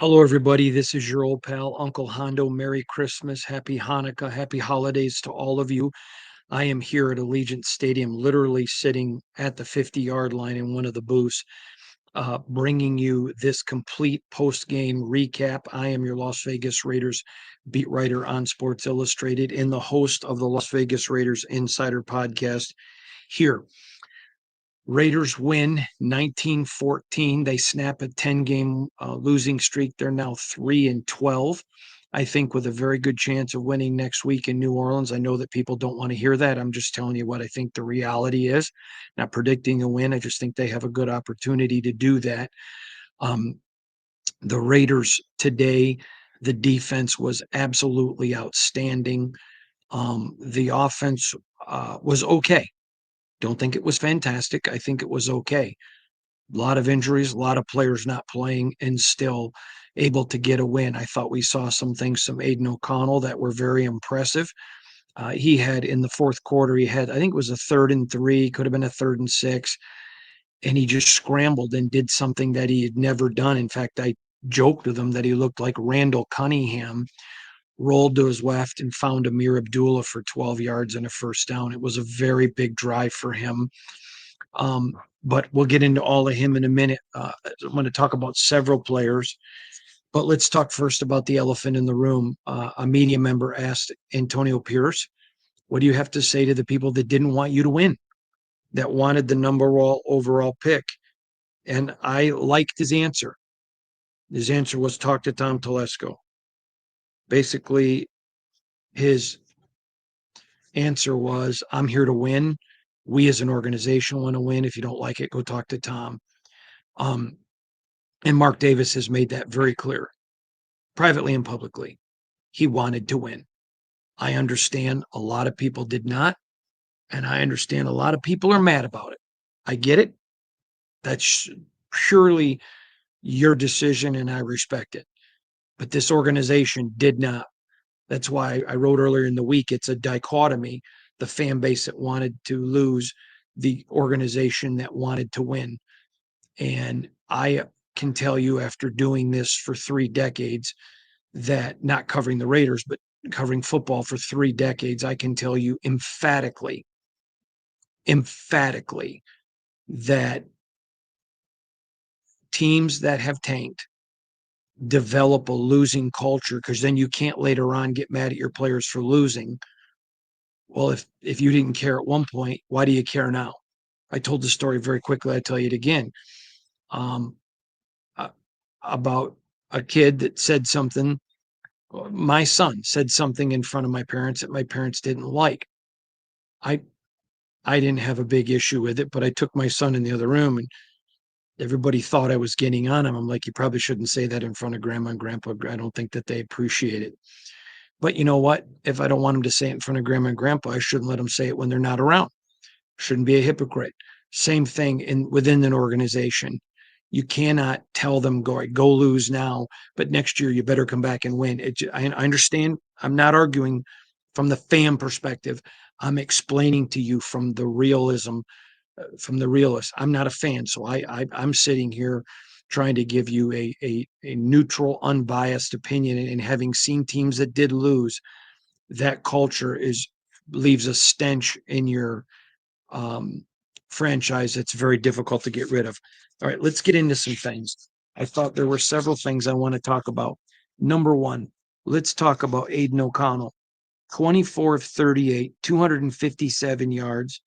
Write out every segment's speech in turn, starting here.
Hello, everybody. This is your old pal, Uncle Hondo. Merry Christmas, Happy Hanukkah, Happy Holidays to all of you. I am here at Allegiant Stadium, literally sitting at the 50-yard line in one of the booths, bringing you this complete post-game recap. I am your Las Vegas Raiders beat writer on Sports Illustrated and the host of the Las Vegas Raiders Insider Podcast here. Raiders win 19-14. They snap a 10-game losing streak. They're now 3-12. I think with a very good chance of winning next week in New Orleans. I know that people don't want to hear that. I'm just telling you what I think the reality is. Not predicting a win. I just think they have a good opportunity to do that. The Raiders today, the defense was absolutely outstanding. The offense was okay. Don't think it was fantastic. I think it was okay. A lot of injuries, a lot of players not playing, and still able to get a win. I thought we saw some things, some Aiden O'Connell that were very impressive. He had in the fourth quarter, I think it was a 3rd and 3, could have been a 3rd and 6, and he just scrambled and did something that he had never done. In fact, I joked with him that he looked like Randall Cunningham, rolled to his left and found Amir Abdullah for 12 yards and a first down. It was a very big drive for him. But we'll get into all of him in a minute. I'm going to talk about several players, but let's talk first about the elephant in the room. A media member asked Antonio Pierce, what do you have to say to the people that didn't want you to win, that wanted the number one overall pick? And I liked his answer. His answer was talk to Tom Telesco. Basically, his answer was, I'm here to win. We as an organization want to win. If you don't like it, go talk to Tom. Um, And Mark Davis has made that very clear, privately and publicly. He wanted to win. I understand a lot of people did not, and I understand a lot of people are mad about it. I get it. That's purely your decision, and I respect it. But this organization did not. That's why I wrote earlier in the week, it's a dichotomy, the fan base that wanted to lose, the organization that wanted to win. And I can tell you after doing this for 3 decades, that not covering the Raiders, but covering football for 3 decades, I can tell you emphatically that teams that have tanked develop a losing culture, because then you can't later on get mad at your players for losing. Well, if you didn't care at one point, why do you care now? I told the story very quickly. I tell you it again, um, about a kid that said something. My son said something in front of my parents that my parents didn't like. I I didn't have a big issue with it, but I took my son in the other room and everybody thought I was getting on him. I'm like, you probably shouldn't say that in front of grandma and grandpa. I don't think that they appreciate it. But you know what? If I don't want him to say it in front of grandma and grandpa, I shouldn't let them say it when they're not around. Shouldn't be a hypocrite. Same thing within an organization. You cannot tell them go lose now, but next year you better come back and win. I understand. I'm not arguing from the fan perspective. I'm explaining to you from the realism, from the realist. I'm not a fan, so I'm sitting here trying to give you a neutral, unbiased opinion. And having seen teams that did lose, that culture leaves a stench in your um, franchise that's very difficult to get rid of. All right, let's get into some things. I thought there were several things I want to talk about. Number one, let's talk about Aiden O'Connell. 24 of 38, 257 yards.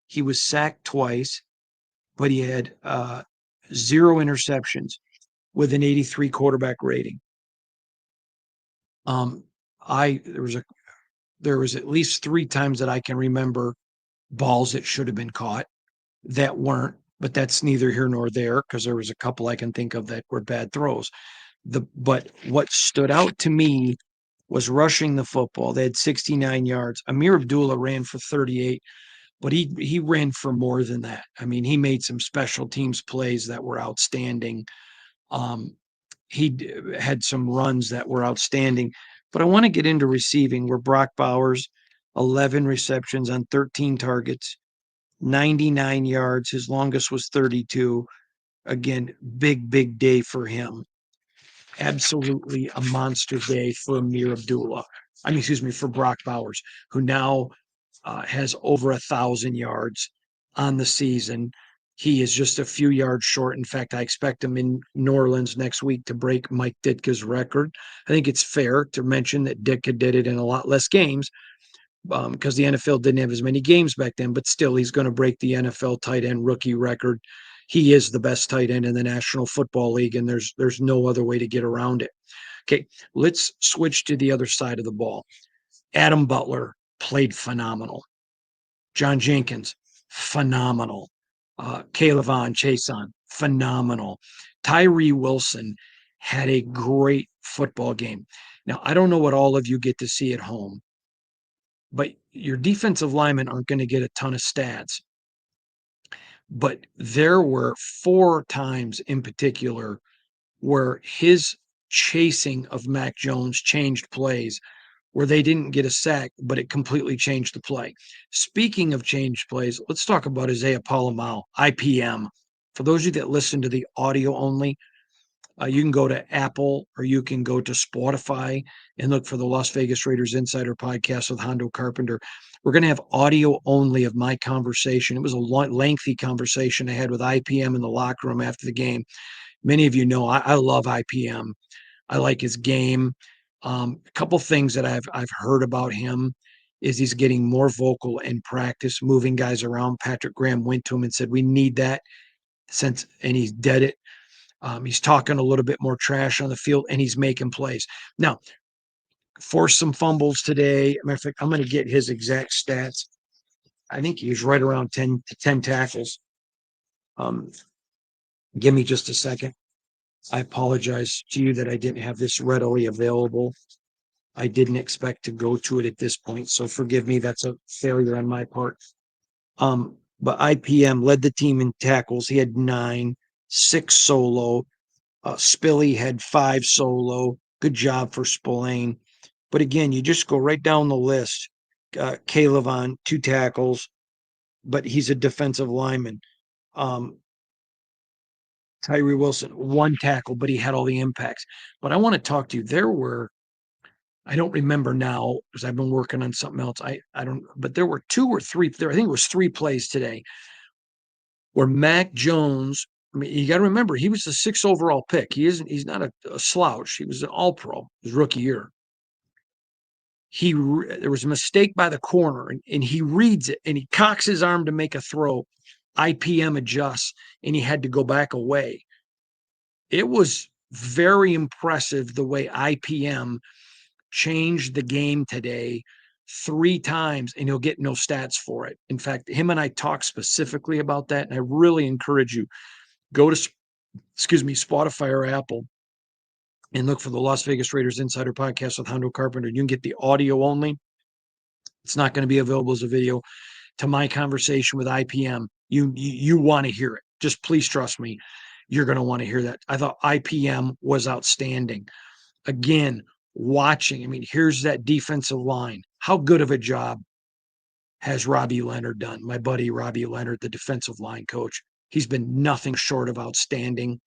He was sacked twice, but he had 0 interceptions with an 83 quarterback rating. Um, I there was at least 3 times that I can remember balls that should have been caught that weren't, but that's neither here nor there because there was a couple I can think of that were bad throws. But what stood out to me was rushing the football. They had 69 yards. Amir Abdullah ran for 38, but he ran for more than that. I mean, he made some special teams plays that were outstanding. Um, had some runs that were outstanding. But I want to get into receiving, where Brock Bowers, 11 receptions on 13 targets, 99 yards. His longest was 32. Again, big day for him. absolutely a monster day for Amir Abdullah. I mean, excuse me, for Brock Bowers, who now has over 1,000 yards on the season. He is just a few yards short. In fact, I expect him in New Orleans next week to break Mike Ditka's record. I think it's fair to mention that Ditka did it in a lot less games because the NFL didn't have as many games back then, but still, he's going to break the NFL tight end rookie record. He is the best tight end in the National Football League, and there's no other way to get around it. Okay, let's switch to the other side of the ball. Adam Butler played phenomenal. John Jenkins, phenomenal. Caleb Chason, phenomenal. Tyree Wilson had a great football game. Now, I don't know what all of you get to see at home, but your defensive linemen aren't going to get a ton of stats. But there were 4 times in particular where his chasing of Mac Jones changed plays where they didn't get a sack, but it completely changed the play. Speaking of changed plays, let's talk about Isaiah POLA-MAO, IPM. For those of you that listen to the audio only, you can go to Apple or you can go to Spotify and look for the Las Vegas Raiders Insider Podcast with Hondo Carpenter. We're going to have audio only of my conversation. It was a lengthy conversation I had with IPM in the locker room after the game. Many of you know I love IPM. I like his game. A couple things that I've heard about him is he's getting more vocal in practice, moving guys around. Patrick Graham went to him and said, "We need that," and he's dead it. He's talking a little bit more trash on the field, and he's making plays. Now, forced some fumbles today. Matter of fact, I'm going to get his exact stats. I think he was right around 10 tackles. Give me just a second. I apologize to you that I didn't have this readily available. I didn't expect to go to it at this point, so forgive me. That's a failure on my part. But IPM led the team in tackles. He had 9, 6 solo. Spilly had 5 solo. Good job for Spillane. But again, you just go right down the list. Caleb 2 tackles, but he's a defensive lineman. Tyree Wilson, 1 tackle, but he had all the impacts. But I want to talk to you. I don't remember now because I've been working on something else. I don't, but there were 2 or 3 there. I think it was 3 plays today where Mac Jones. I mean, you got to remember he was the 6th overall pick. He's not a slouch. He was an All-Pro his rookie year. There was a mistake by the corner, and he reads it, and he cocks his arm to make a throw. IPM adjusts, and he had to go back away. It was very impressive the way IPM changed the game today 3 times, and he'll get no stats for it. In fact, him and I talked specifically about that, and I really encourage you, go to, Spotify or Apple, and look for the Las Vegas Raiders Insider Podcast with Hondo Carpenter. You can get the audio only. It's not going to be available as a video. To my conversation with IPM, you want to hear it. Just please trust me. You're going to want to hear that. I thought IPM was outstanding. Again, watching, I mean, here's that defensive line. How good of a job has Robbie Leonard done? My buddy Robbie Leonard, the defensive line coach. He's been nothing short of outstanding.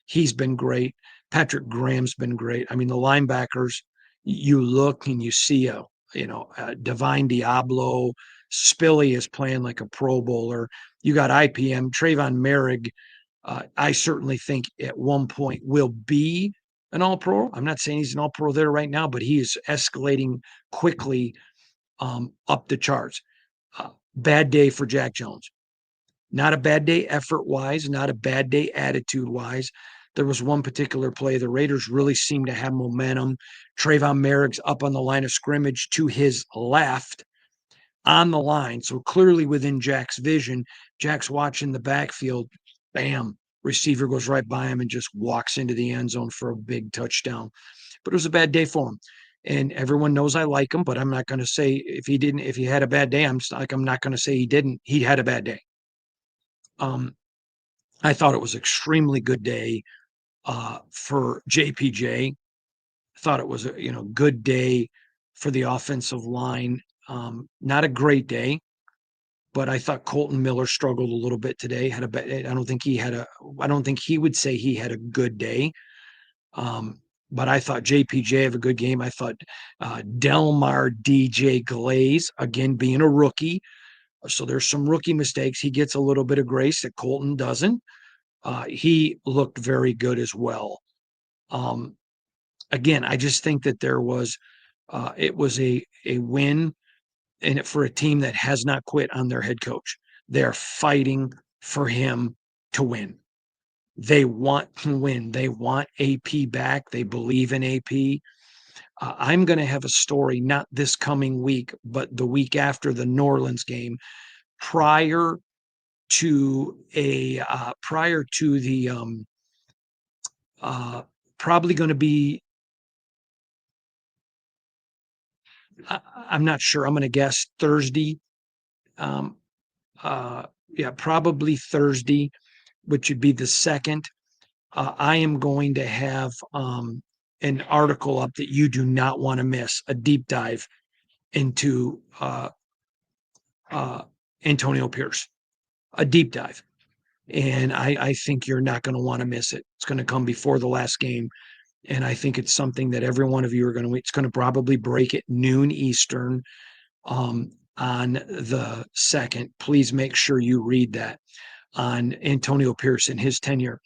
He's been great. Patrick Graham's been great. I mean, the linebackers, you look and you see Divine Diablo, Spilly is playing like a Pro Bowler. You got IPM, TRE'VON Merrick. I certainly think at one point will be an All-Pro. I'm not saying he's an All-Pro there right now, but he is escalating quickly up the charts. Bad day for Jack Jones. Not a bad day effort-wise, not a bad day attitude-wise. There was one particular play. The Raiders really seemed to have momentum. TRE'VON Merrick's up on the line of scrimmage to his left on the line. So clearly within Jack's vision, Jack's watching the backfield. Bam, receiver goes right by him and just walks into the end zone for a big touchdown. But it was a bad day for him. And everyone knows I like him, but I'm not going to say if he had a bad day, I'm not going to say he didn't. He had a bad day. I thought it was extremely good day for JPJ. I thought it was a good day for the offensive line. Not a great day, but I thought Colton Miller struggled a little bit today. I don't think he would say he had a good day. Um, but I thought JPJ have a good game. I thought Delmar DJ Glaze, again, being a rookie. So there's some rookie mistakes. He gets a little bit of grace that Colton doesn't. He looked very good as well. Um, again, I just think that it was a win and for a team that has not quit on their head coach. They're fighting for him to win. They want to win. They want AP back. They believe in AP. I'm going to have a story not this coming week, but the week after the New Orleans game, prior prior to the uh, probably going to be. I'm not sure. I'm going to guess Thursday. Um, yeah, probably Thursday, which would be the second. I am going to have an article up that you do not want to miss, a deep dive into uh, Antonio Pierce, a deep dive. And I think you're not going to want to miss it. It's going to come before the last game. And I think it's something that every one of you are going to, it's going to probably break at noon Eastern on the second. Please make sure you read that on Antonio Pierce and his tenure.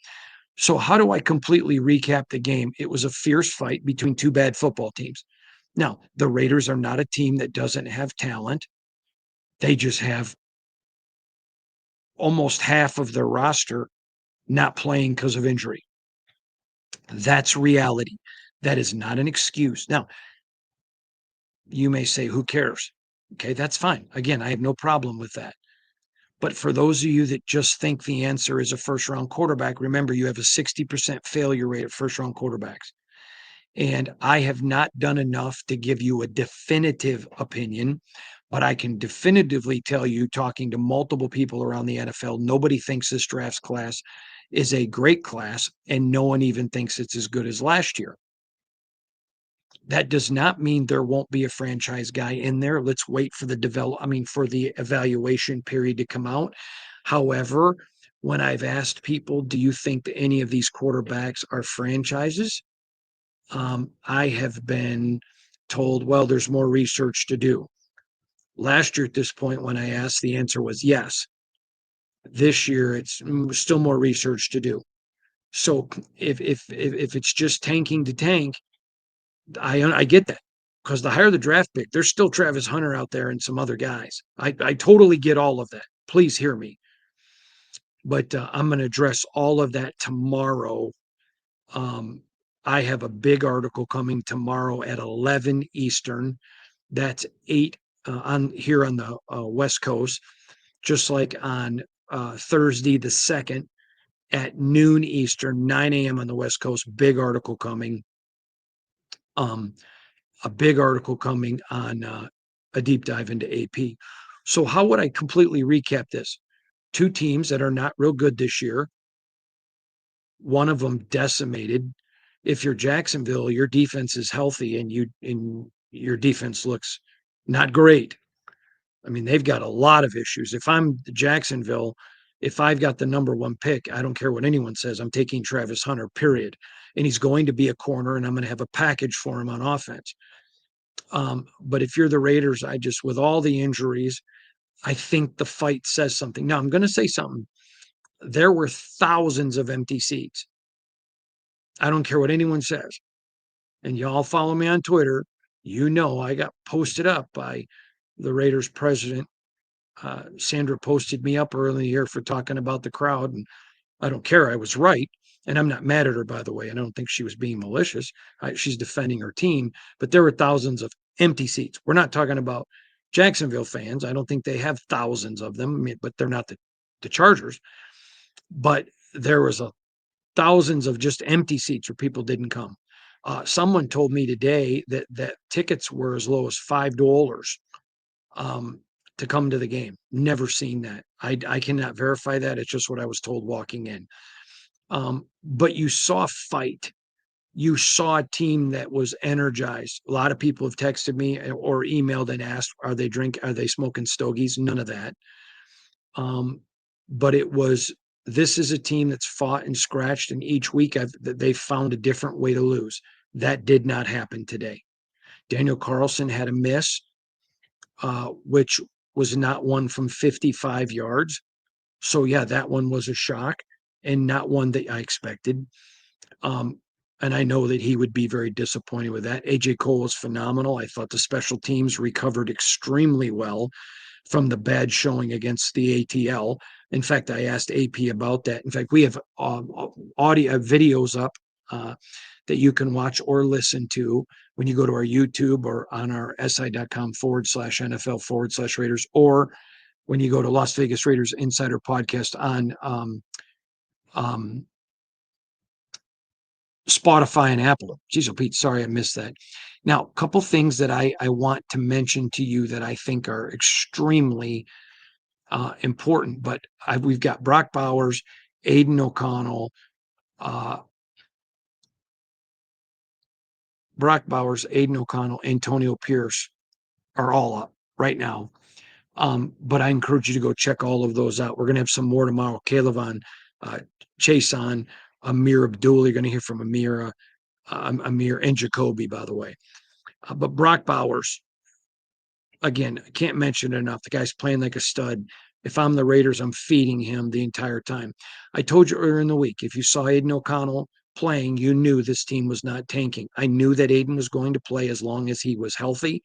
So, how do I completely recap the game? It was a fierce fight between two bad football teams. Now, the Raiders are not a team that doesn't have talent. They just have almost half of their roster not playing because of injury. That's reality. That is not an excuse. Now, you may say, who cares? Okay, that's fine. Again, I have no problem with that. But for those of you that just think the answer is a first round quarterback, remember you have a 60% failure rate at first round quarterbacks. And I have not done enough to give you a definitive opinion, but I can definitively tell you, talking to multiple people around the NFL, nobody thinks this draft class is a great class, and no one even thinks it's as good as last year. That does not mean there won't be a franchise guy in there. Let's wait for for the evaluation period to come out. However, when I've asked people, do you think that any of these quarterbacks are franchises? I have been told, well, there's more research to do. Last year at this point, when I asked, the answer was yes. This year, it's still more research to do. So if it's just tanking to tank, I get that because the higher the draft pick, there's still Travis Hunter out there and some other guys. I totally get all of that. Please hear me. But I'm going to address all of that tomorrow. Um, I have a big article coming tomorrow at 11 Eastern. That's 8 on here on the West Coast, just like on Thursday the 2nd at noon Eastern, 9 a.m. on the West Coast. Big article coming. Um, a big article coming on a deep dive into AP. So, how would I completely recap this? Two teams that are not real good this year, one of them decimated. If you're Jacksonville, your defense is healthy and your defense looks not great. I mean, they've got a lot of issues. If I'm Jacksonville, if I've got the number one pick, I don't care what anyone says. I'm taking Travis Hunter, period. And he's going to be a corner, and I'm going to have a package for him on offense. But if you're the Raiders, with all the injuries, I think the fight says something. Now, I'm going to say something. There were thousands of empty seats. I don't care what anyone says. And y'all follow me on Twitter. You know, I got posted up by the Raiders president. Sandra posted me up early here for talking about the crowd. And I don't care. I was right. And I'm not mad at her, by the way. I don't think she was being malicious. She's defending her team. But there were thousands of empty seats. We're not talking about Jacksonville fans. I don't think they have thousands of them, but they're not the Chargers. But there was thousands of just empty seats where people didn't come. Someone told me today that tickets were as low as $5 to come to the game. Never seen that. I cannot verify that. It's just what I was told walking in. But you saw a fight. You saw a team that was energized. A lot of people have texted me or emailed and asked, are they smoking stogies? None of that. But it was this is a team that's fought and scratched, and each week they found a different way to lose. That did not happen today. Daniel Carlson had a miss, which was not one from 55 yards. So, yeah, that one was a shock and not one that I expected. And I know that he would be very disappointed with that. AJ Cole was phenomenal. I thought the special teams recovered extremely well from the bad showing against the ATL. In fact, I asked AP about that. In fact, we have audio videos up that you can watch or listen to when you go to our YouTube or on our si.com/NFL/Raiders, or when you go to Las Vegas Raiders Insider Podcast on Spotify and Apple. Jeez, oh Pete, sorry I missed that. Now, a couple things that I want to mention to you that I think are extremely important, but we've got Brock Bowers, Aiden O'Connell, Antonio Pierce are all up right now. But I encourage you to go check all of those out. We're going to have some more tomorrow. TRE'VON, Chason, Amir Abdul. You're going to hear from Amir and Jacoby, by the way. But Brock Bowers, again, I can't mention it enough. The guy's playing like a stud. If I'm the Raiders, I'm feeding him the entire time. I told you earlier in the week, if you saw Aiden O'Connell playing, you knew this team was not tanking. I knew that Aiden was going to play as long as he was healthy.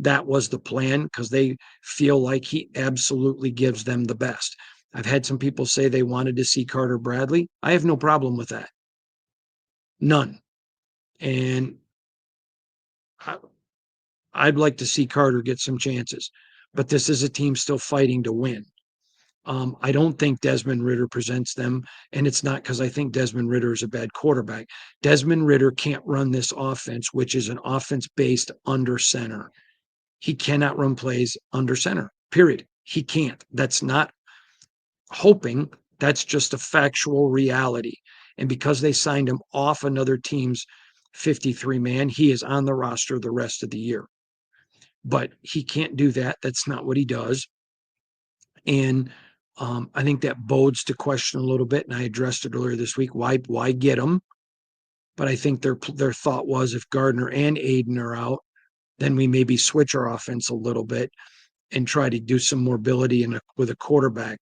That was the plan because they feel like he absolutely gives them the best. I've had some people say they wanted to see Carter Bradley. I have no problem with that. None. And I'd like to see Carter get some chances, but this is a team still fighting to win. I don't think Desmond Ridder presents them, and it's not because I think Desmond Ridder is a bad quarterback. Desmond Ridder can't run this offense, which is an offense based under center. He cannot run plays under center, period. He can't. That's not hoping. That's just a factual reality. And because they signed him off another team's 53-man, he is on the roster the rest of the year. But he can't do that. That's not what he does. And I think that bodes to question a little bit. And I addressed it earlier this week. Why get him? But I think their thought was if Gardner and Aiden are out, then we maybe switch our offense a little bit and try to do some mobility with a quarterback.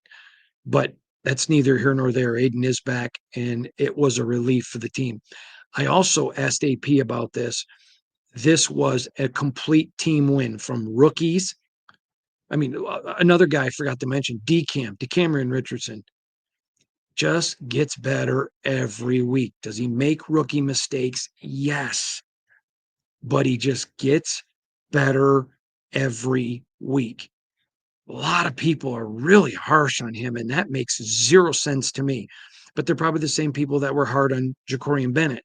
But that's neither here nor there. Aiden is back, and it was a relief for the team. I also asked AP about this. This was a complete team win from rookies. I mean, another guy I forgot to mention, Decameron Richardson, just gets better every week. Does he make rookie mistakes? Yes. But he just gets better every week. A lot of people are really harsh on him, and that makes zero sense to me. But they're probably the same people that were hard on Jacorian Bennett.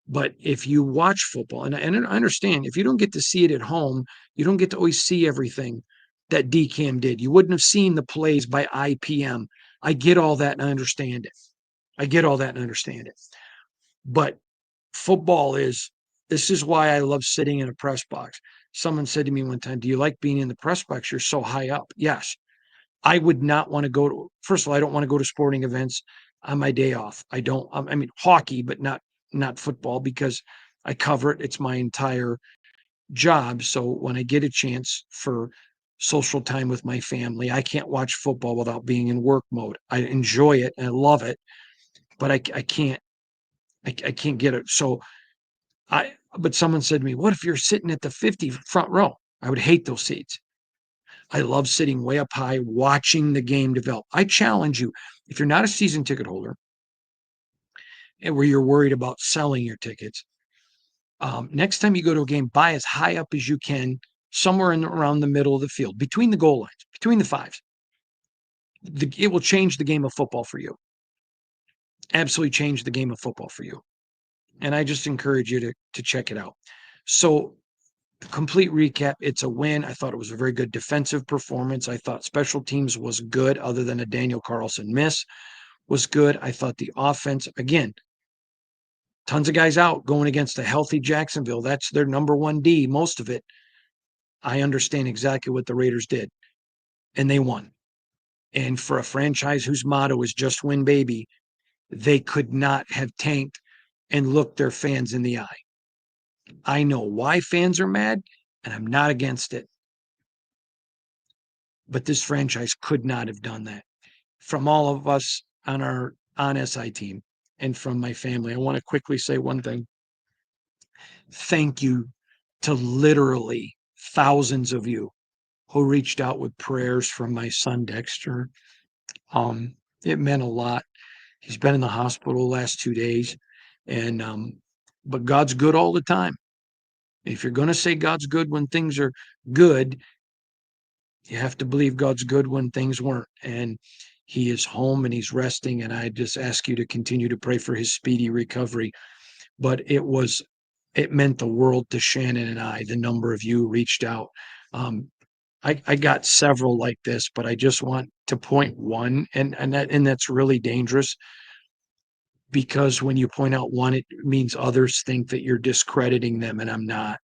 But if you watch football, and I understand, if you don't get to see it at home, you don't get to always see everything that DCAM did. You wouldn't have seen the plays by IPM. I get all that and I understand it. But football this is why I love sitting in a press box. Someone said to me one time, "Do you like being in the press box? You're so high up." Yes. I would not want to first of all, I don't want to go to sporting events on my day off. I don't, I mean, hockey, but not football because I cover it. It's my entire job. So when I get a chance for social time with my family, I can't watch football without being in work mode. I enjoy it and I love it, but I can't get it. So but someone said to me, "What if you're sitting at the 50 front row?" I would hate those seats. I love sitting way up high, watching the game develop. I challenge you, if you're not a season ticket holder and where you're worried about selling your tickets, next time you go to a game, buy as high up as you can, somewhere around the middle of the field, between the goal lines, between the fives. It will change the game of football for you. Absolutely change the game of football for you. And I just encourage you to check it out. So, complete recap, it's a win. I thought it was a very good defensive performance. I thought special teams was good, other than a Daniel Carlson miss was good. I thought the offense, again, tons of guys out going against a healthy Jacksonville. That's their number one D, most of it. I understand exactly what the Raiders did, and they won. And for a franchise whose motto is just win, baby, they could not have tanked and looked their fans in the eye. I know why fans are mad, and I'm not against it. But this franchise could not have done that. From all of us on our on SI team and from my family, I want to quickly say one thing. Thank you to literally thousands of you who reached out with prayers from my son Dexter. It meant a lot. He's been in the hospital the last 2 days, and but God's good all the time. If you're going to say God's good when things are good, you have to believe God's good when things weren't. And he is home and he's resting. And I just ask you to continue to pray for his speedy recovery. But it meant the world to Shannon and I, the number of you reached out. Um, I got several like this, but I just want to point one, and that's really dangerous because when you point out one, it means others think that you're discrediting them, and I'm not.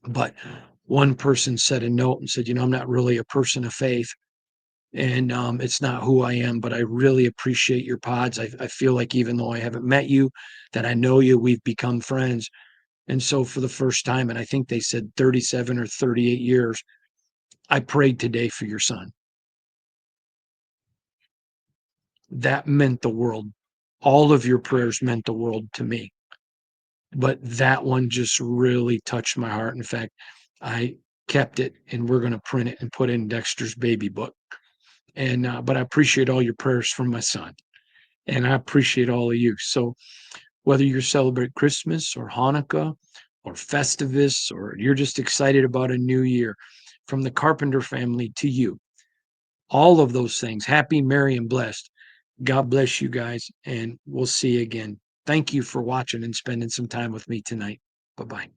But one person said a note and said, I'm not really a person of faith, and it's not who I am, but I really appreciate your pods. I feel like even though I haven't met you, that I know you, we've become friends. And so for the first time, and I think they said 37 or 38 years, I prayed today for your son. That meant the world. All of your prayers meant the world to me. But that one just really touched my heart. In fact, I kept it and we're going to print it and put it in Dexter's baby book. And, but I appreciate all your prayers from my son and I appreciate all of you. So whether you celebrate Christmas or Hanukkah or Festivus, or you're just excited about a new year, from the Carpenter family to you, all of those things, happy, merry, and blessed. God bless you guys, and we'll see you again. Thank you for watching and spending some time with me tonight. Bye bye.